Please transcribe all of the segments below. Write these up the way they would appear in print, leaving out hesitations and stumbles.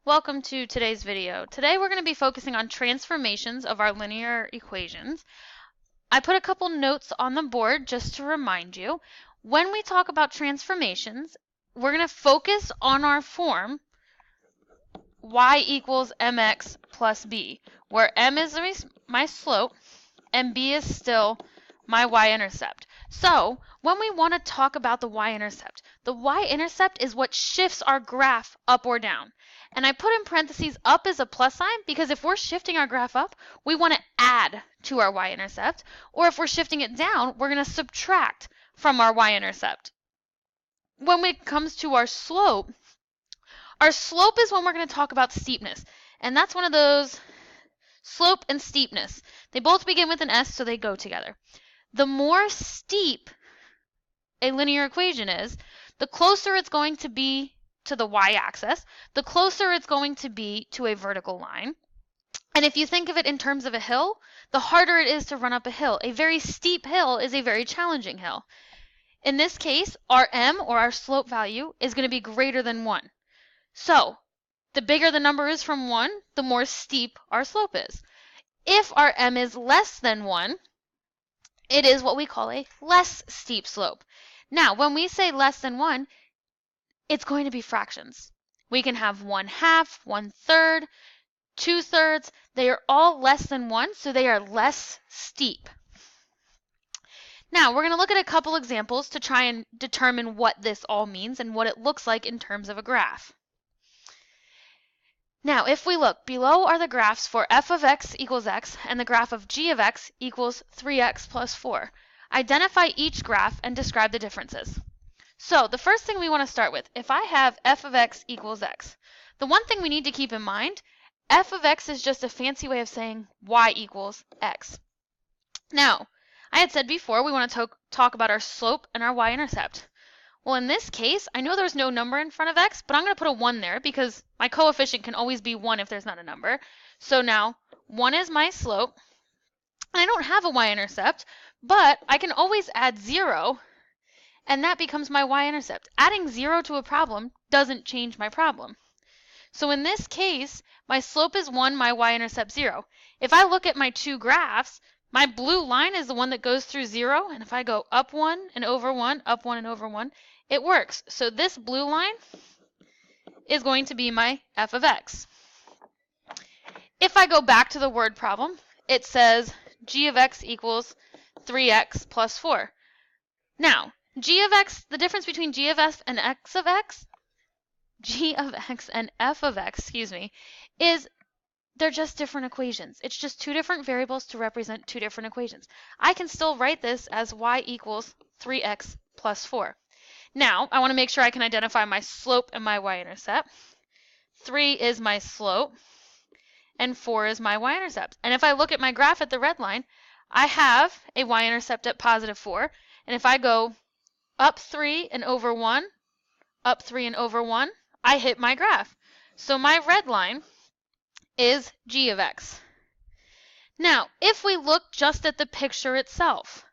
Welcome to today's video. Today we're going to be focusing on transformations of our linear equations. I put a couple notes on the board just to remind you. When we talk about transformations, we're going to focus on our form y equals mx plus b, where m is my slope and b is still my y-intercept. So when we want to talk about the y-intercept is what shifts our graph up or down. And I put in parentheses up is a plus sign because if we're shifting our graph up, we want to add to our y-intercept, or if we're shifting it down, we're going to subtract from our y-intercept. When it comes to our slope is when we're going to talk about steepness. And that's one of those slope and steepness. They both begin with an S, so they go together. The more steep a linear equation is, the closer it's going to be to the y-axis, the closer it's going to be to a vertical line. And if you think of it in terms of a hill, the harder it is to run up a hill. A very steep hill is a very challenging hill. In this case, our m, or our slope value, is going to be greater than 1. So, the bigger the number is from 1, the more steep our slope is. If our m is less than 1, it is what we call a less steep slope. Now, when we say less than 1, it's going to be fractions. We can have 1/2, 1/3, 2/3. They are all less than 1, so they are less steep. Now, we're going to look at a couple examples to try and determine what this all means and what it looks like in terms of a graph. Now, if we look, below are the graphs for f of x equals x and the graph of g of x equals 3x plus 4. Identify each graph and describe the differences. So, the first thing we want to start with, if I have f of x equals x, the one thing we need to keep in mind, f of x is just a fancy way of saying y equals x. Now, I had said before we want to talk about our slope and our y-intercept. Well, in this case, I know there's no number in front of x, but I'm going to put a 1 there because my coefficient can always be 1 if there's not a number. So now, 1 is my slope, and I don't have a y-intercept, but I can always add 0, and that becomes my y-intercept. Adding 0 to a problem doesn't change my problem. So in this case, my slope is 1, my y-intercept 0. If I look at my two graphs, my blue line is the one that goes through 0, and if I go up 1 and over 1, up 1 and over 1, it works. So this blue line is going to be my f of x. If I go back to the word problem, it says g of x equals 3x plus 4. Now, g of x, the difference between g of f and x of x, g of x and f of x, is they're just different equations. It's just two different variables to represent two different equations. I can still write this as y equals 3x plus 4. Now, I want to make sure I can identify my slope and my y-intercept. 3 is my slope, and 4 is my y-intercept. And if I look at my graph at the red line, I have a y-intercept at positive 4. And if I go up 3 and over 1, up 3 and over 1, I hit my graph. So my red line is g of x. Now, if we look just at the picture itself,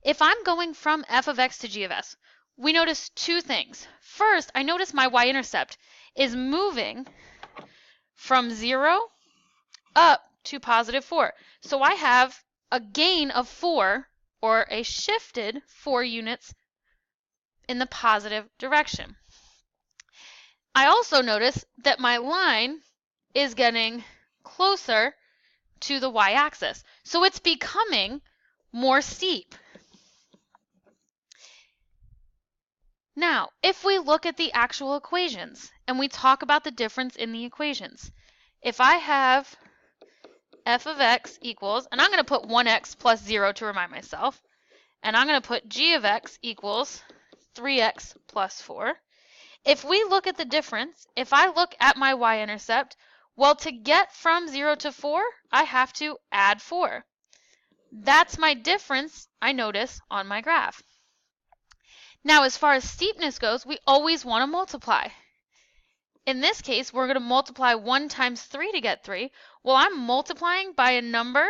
if I'm going from f of x to g of s, we notice two things. First, I notice my y-intercept is moving from 0 up to positive 4. So I have a gain of 4, or a shifted 4 units in the positive direction. I also notice that my line is getting closer to the y-axis. So it's becoming more steep. Now, if we look at the actual equations and we talk about the difference in the equations, if I have f of x equals, and I'm going to put 1x plus 0 to remind myself, and I'm going to put g of x equals 3x plus 4. If we look at the difference, if I look at my y-intercept, well, to get from 0 to 4, I have to add 4. That's my difference I notice on my graph. Now, as far as steepness goes, we always want to multiply. In this case, we're going to multiply 1 times 3 to get 3. Well, I'm multiplying by a number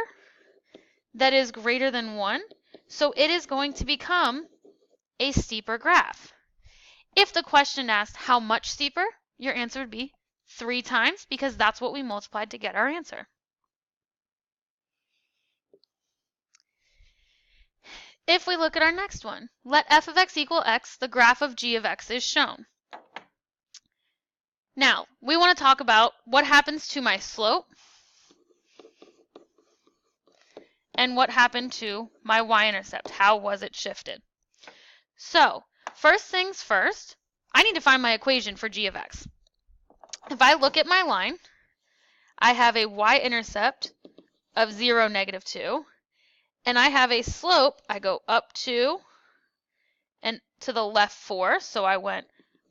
that is greater than 1, so it is going to become a steeper graph. If the question asked how much steeper, your answer would be 3 times because that's what we multiplied to get our answer. If we look at our next one, let f of x equal x, the graph of g of x is shown. Now, we want to talk about what happens to my slope and what happened to my y-intercept. How was it shifted? So, first things first, I need to find my equation for g of x. If I look at my line, I have a y-intercept of 0, -2, and I have a slope. I go up 2 and to the left 4, so I went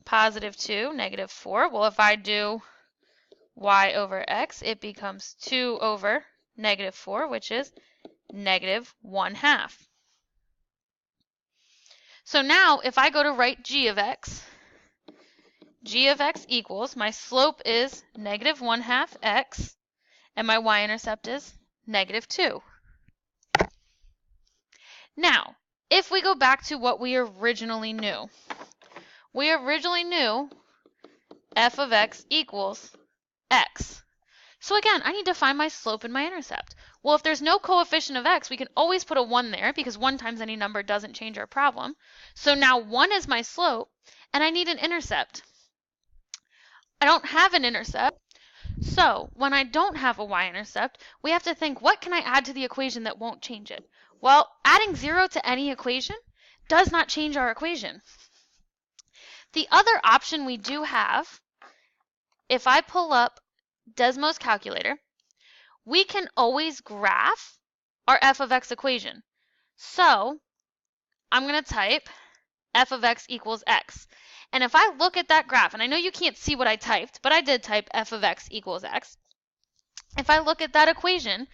+2, -4. Well, if I do y over x, it becomes 2 over -4, which is -1/2. So now, if I go to write g of x equals, my slope is -1/2 x, and my y-intercept is -2. Now, if we go back to what we originally knew, f of x equals x. So again, I need to find my slope and my intercept. Well, if there's no coefficient of x, we can always put a 1 there because 1 times any number doesn't change our problem. So now 1 is my slope, and I need an intercept. I don't have an intercept, so when I don't have a y-intercept, we have to think, what can I add to the equation that won't change it? Well, adding 0 to any equation does not change our equation. The other option we do have, if I pull up Desmos calculator, we can always graph our f of x equation. So I'm going to type f of x equals x. And if I look at that graph, and I know you can't see what I typed, but I did type f of x equals x. If I look at that equation,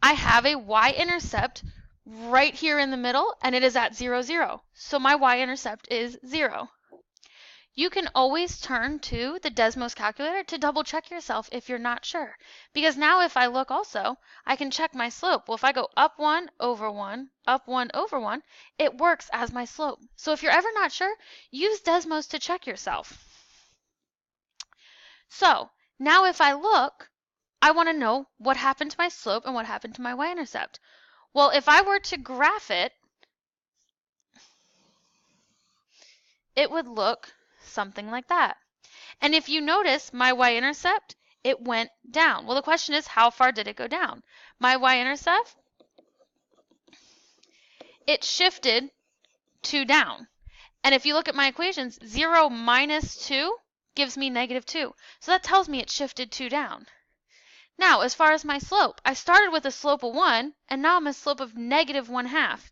I have a y-intercept right here in the middle, and it is at 0, 0. So my y-intercept is 0. You can always turn to the Desmos calculator to double check yourself if you're not sure. Because now if I look also, I can check my slope. Well, if I go up 1 over 1, up 1 over 1, it works as my slope. So if you're ever not sure, use Desmos to check yourself. So now if I look, I want to know what happened to my slope and what happened to my y-intercept. Well, if I were to graph it, it would look something like that. And if you notice my y-intercept, it went down. Well, the question is, how far did it go down? My y-intercept, it shifted 2 down. And if you look at my equations, 0 minus 2 gives me -2. So that tells me it shifted 2 down. Now, as far as my slope, I started with a slope of 1, and now I'm a slope of -1/2.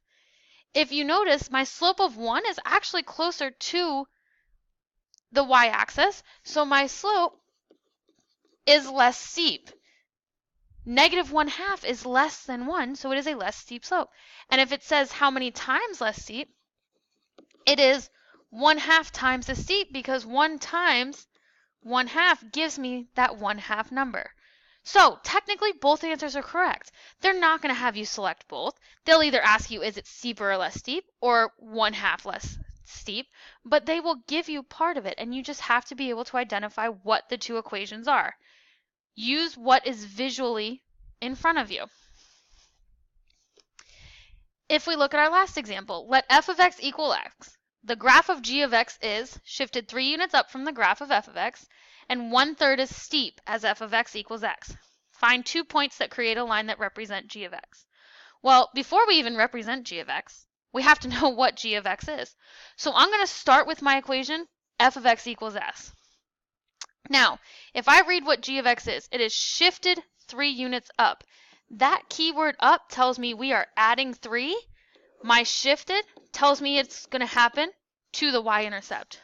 If you notice, my slope of 1 is actually closer to the y-axis, so my slope is less steep. -1/2 is less than 1, so it is a less steep slope. And if it says how many times less steep, it is 1/2 times as steep, because 1 times 1/2 gives me that 1/2 number. So technically both answers are correct. They're not going to have you select both. They'll either ask you, is it steeper or less steep, or 1/2 less steep, but they will give you part of it, and you just have to be able to identify what the two equations are. Use what is visually in front of you. If we look at our last example, let f of x equal x. The graph of g of x is shifted 3 units up from the graph of f of x, and 1/3 is steep as f of x equals x. Find 2 points that create a line that represent g of x. Well, before we even represent g of x, we have to know what g of x is. So I'm going to start with my equation, f of x equals s. Now, if I read what g of x is, it is shifted 3 units up. That keyword up tells me we are adding 3. My shifted tells me it's going to happen to the y-intercept.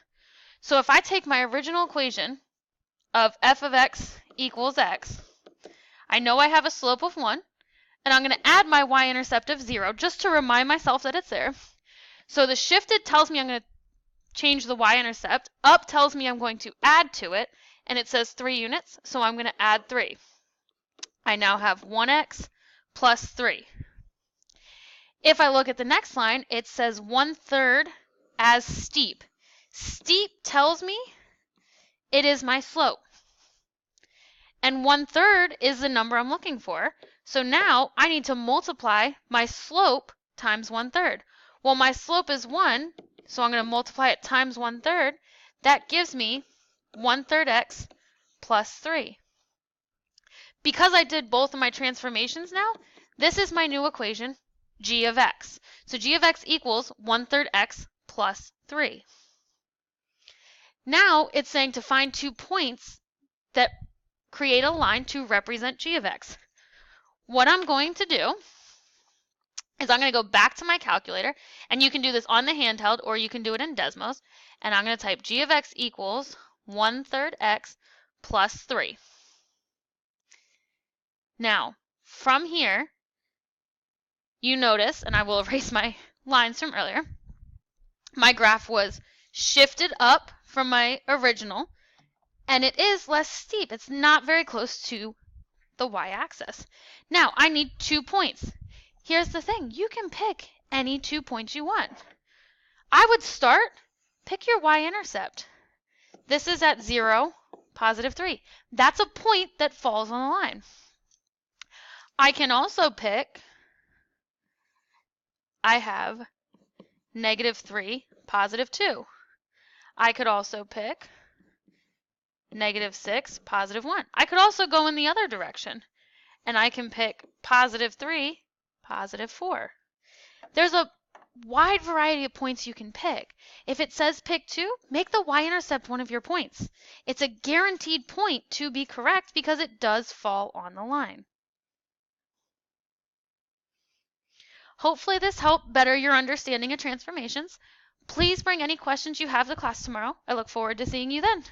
So if I take my original equation of f of x equals x, I know I have a slope of 1, and I'm going to add my y-intercept of 0 just to remind myself that it's there. So the shifted tells me I'm going to change the y-intercept. Up tells me I'm going to add to it, and it says 3 units, so I'm going to add 3. I now have 1x plus 3. If I look at the next line, it says 1/3 as steep. Steep tells me it is my slope. And 1/3 is the number I'm looking for. So now I need to multiply my slope times 1/3. Well, my slope is 1, so I'm going to multiply it times 1/3. That gives me 1/3 x plus 3. Because I did both of my transformations now, this is my new equation, g of x. So g of x equals 1/3 x plus 3. Now it's saying to find 2 points that create a line to represent g of x. What I'm going to do is I'm going to go back to my calculator, and you can do this on the handheld or you can do it in Desmos, and I'm going to type g of x equals 1/3 x plus 3. Now, from here, you notice, and I will erase my lines from earlier, my graph was shifted up from my original, and it is less steep. It's not very close to the y-axis. Now, I need 2 points. Here's the thing. You can pick any 2 points you want. I would pick your y-intercept. This is at 0, positive 3. That's a point that falls on the line. I can also pick, I have -3, positive 2. I could also pick -6, positive 1. I could also go in the other direction, and I can pick positive 3, positive 4. There's a wide variety of points you can pick. If it says pick 2, make the y-intercept one of your points. It's a guaranteed point to be correct because it does fall on the line. Hopefully this helped better your understanding of transformations. Please bring any questions you have to class tomorrow. I look forward to seeing you then.